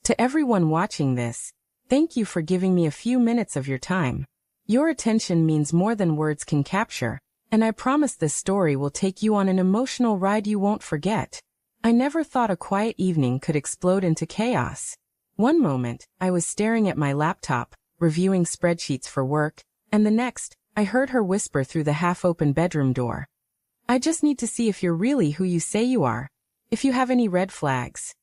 To everyone watching this, thank you for giving me a few minutes of your time. Your attention means more than words can capture, and I promise this story will take you on an emotional ride you won't forget. I never thought a quiet evening could explode into chaos. One moment, I was staring at my laptop, reviewing spreadsheets for work, and the next, I heard her whisper through the half-open bedroom door. "I just need to see if you're really who you say you are. If you have any red flags."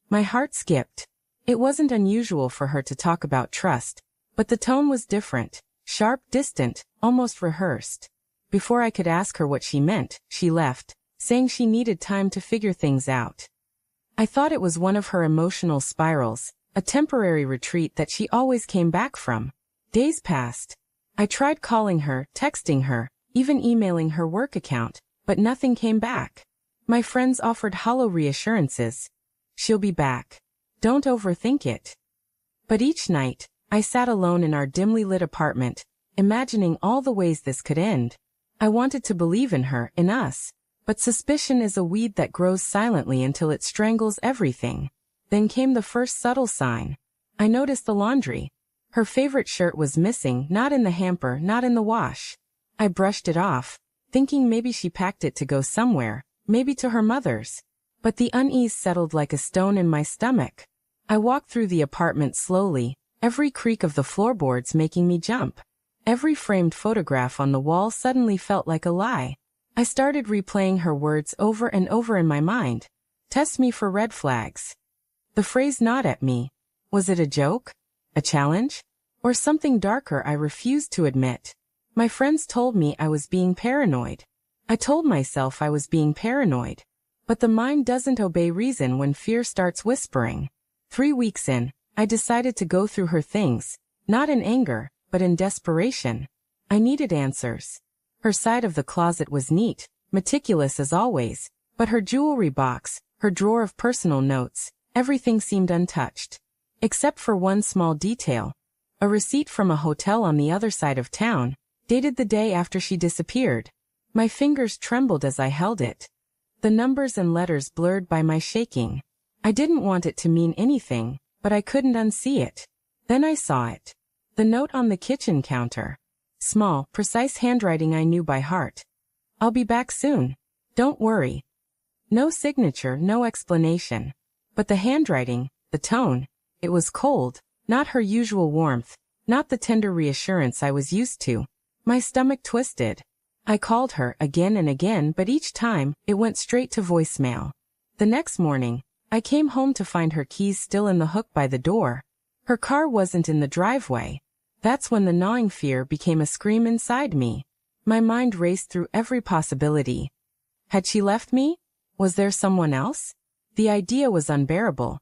My heart skipped. It wasn't unusual for her to talk about trust, but the tone was different, sharp, distant, almost rehearsed. Before I could ask her what she meant, she left, saying she needed time to figure things out. I thought it was one of her emotional spirals, a temporary retreat that she always came back from. Days passed. I tried calling her, texting her, even emailing her work account, but nothing came back. My friends offered hollow reassurances. "She'll be back. Don't overthink it." But each night, I sat alone in our dimly lit apartment, imagining all the ways this could end. I wanted to believe in her, in us, but suspicion is a weed that grows silently until it strangles everything. Then came the first subtle sign. I noticed the laundry. Her favorite shirt was missing, not in the hamper, not in the wash. I brushed it off, thinking maybe she packed it to go somewhere, maybe to her mother's. But the unease settled like a stone in my stomach. I walked through the apartment slowly, every creak of the floorboards making me jump. Every framed photograph on the wall suddenly felt like a lie. I started replaying her words over and over in my mind. "Test me for red flags." The phrase gnawed at me. Was it a joke? A challenge? Or something darker I refused to admit? My friends told me I was being paranoid. I told myself I was being paranoid. But the mind doesn't obey reason when fear starts whispering. 3 weeks in, I decided to go through her things, not in anger, but in desperation. I needed answers. Her side of the closet was neat, meticulous as always, but her jewelry box, her drawer of personal notes, everything seemed untouched. Except for one small detail. A receipt from a hotel on the other side of town, dated the day after she disappeared. My fingers trembled as I held it. The numbers and letters blurred by my shaking. I didn't want it to mean anything, but I couldn't unsee it. Then I saw it. The note on the kitchen counter. Small, precise handwriting I knew by heart. "I'll be back soon. Don't worry." No signature, no explanation. But the handwriting, the tone, it was cold, not her usual warmth, not the tender reassurance I was used to. My stomach twisted. I called her again and again, but each time, it went straight to voicemail. The next morning, I came home to find her keys still in the hook by the door. Her car wasn't in the driveway. That's when the gnawing fear became a scream inside me. My mind raced through every possibility. Had she left me? Was there someone else? The idea was unbearable.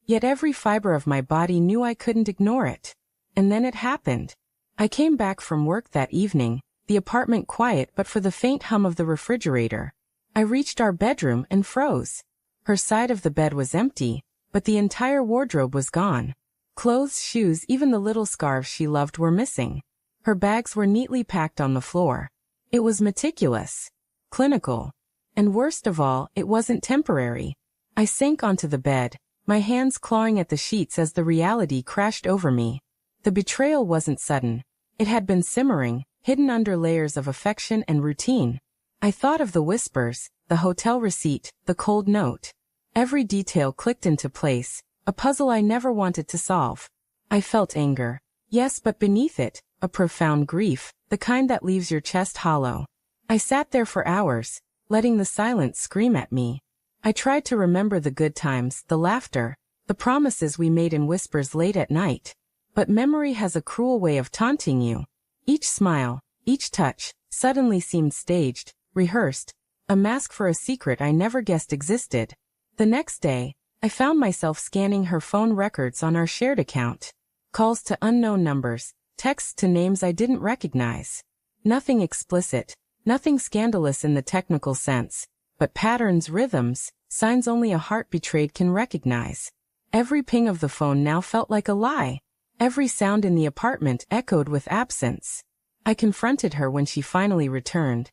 Yet every fiber of my body knew I couldn't ignore it. And then it happened. I came back from work that evening, the apartment quiet but for the faint hum of the refrigerator. I reached our bedroom and froze. Her side of the bed was empty, but the entire wardrobe was gone. Clothes, shoes, even the little scarves she loved were missing. Her bags were neatly packed on the floor. It was meticulous. Clinical. And worst of all, it wasn't temporary. I sank onto the bed, my hands clawing at the sheets as the reality crashed over me. The betrayal wasn't sudden. It had been simmering, hidden under layers of affection and routine. I thought of the whispers, the hotel receipt, the cold note. Every detail clicked into place, a puzzle I never wanted to solve. I felt anger. Yes, but beneath it, a profound grief, the kind that leaves your chest hollow. I sat there for hours, letting the silence scream at me. I tried to remember the good times, the laughter, the promises we made in whispers late at night. But memory has a cruel way of taunting you. Each smile, each touch, suddenly seemed staged, rehearsed, a mask for a secret I never guessed existed. The next day, I found myself scanning her phone records on our shared account. Calls to unknown numbers, texts to names I didn't recognize. Nothing explicit, nothing scandalous in the technical sense, but patterns, rhythms, signs only a heart betrayed can recognize. Every ping of the phone now felt like a lie. Every sound in the apartment echoed with absence. I confronted her when she finally returned.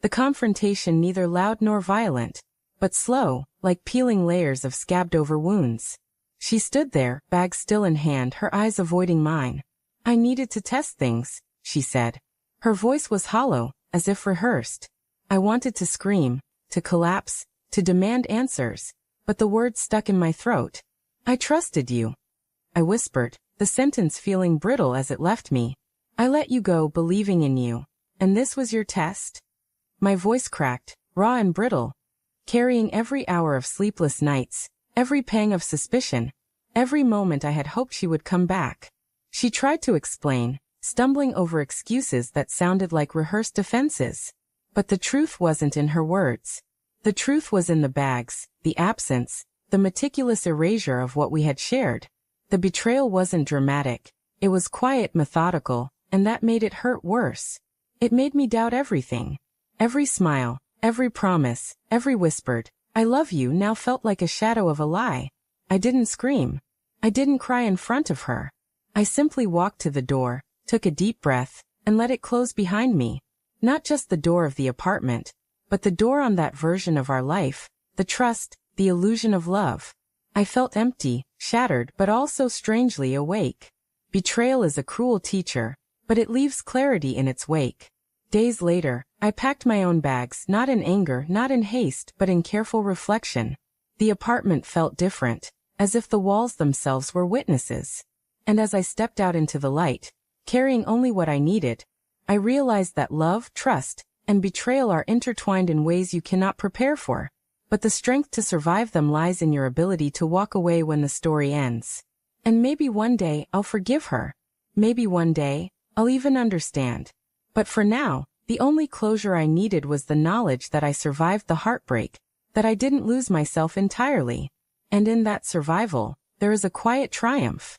The confrontation neither loud nor violent, but slow, like peeling layers of scabbed-over wounds. She stood there, bag still in hand, her eyes avoiding mine. I needed to test things, she said. Her voice was hollow, as if rehearsed. I wanted to scream, to collapse, to demand answers, but the words stuck in my throat. I trusted you, I whispered, the sentence feeling brittle as it left me. I let you go believing in you. And this was your test? My voice cracked, raw and brittle, carrying every hour of sleepless nights, every pang of suspicion, every moment I had hoped she would come back. She tried to explain, stumbling over excuses that sounded like rehearsed defenses. But the truth wasn't in her words. The truth was in the bags, the absence, the meticulous erasure of what we had shared. The betrayal wasn't dramatic. It was quiet, methodical, and that made it hurt worse. It made me doubt everything. Every smile, every promise, every whispered, "I love you," now felt like a shadow of a lie. I didn't scream. I didn't cry in front of her. I simply walked to the door, took a deep breath, and let it close behind me. Not just the door of the apartment, but the door on that version of our life, the trust, the illusion of love. I felt empty, shattered, but also strangely awake. Betrayal is a cruel teacher, but it leaves clarity in its wake. Days later, I packed my own bags, not in anger, not in haste, but in careful reflection. The apartment felt different, as if the walls themselves were witnesses. And as I stepped out into the light, carrying only what I needed, I realized that love, trust, and betrayal are intertwined in ways you cannot prepare for. But the strength to survive them lies in your ability to walk away when the story ends. And maybe one day I'll forgive her. Maybe one day I'll even understand. But for now, the only closure I needed was the knowledge that I survived the heartbreak, that I didn't lose myself entirely. And in that survival, there is a quiet triumph.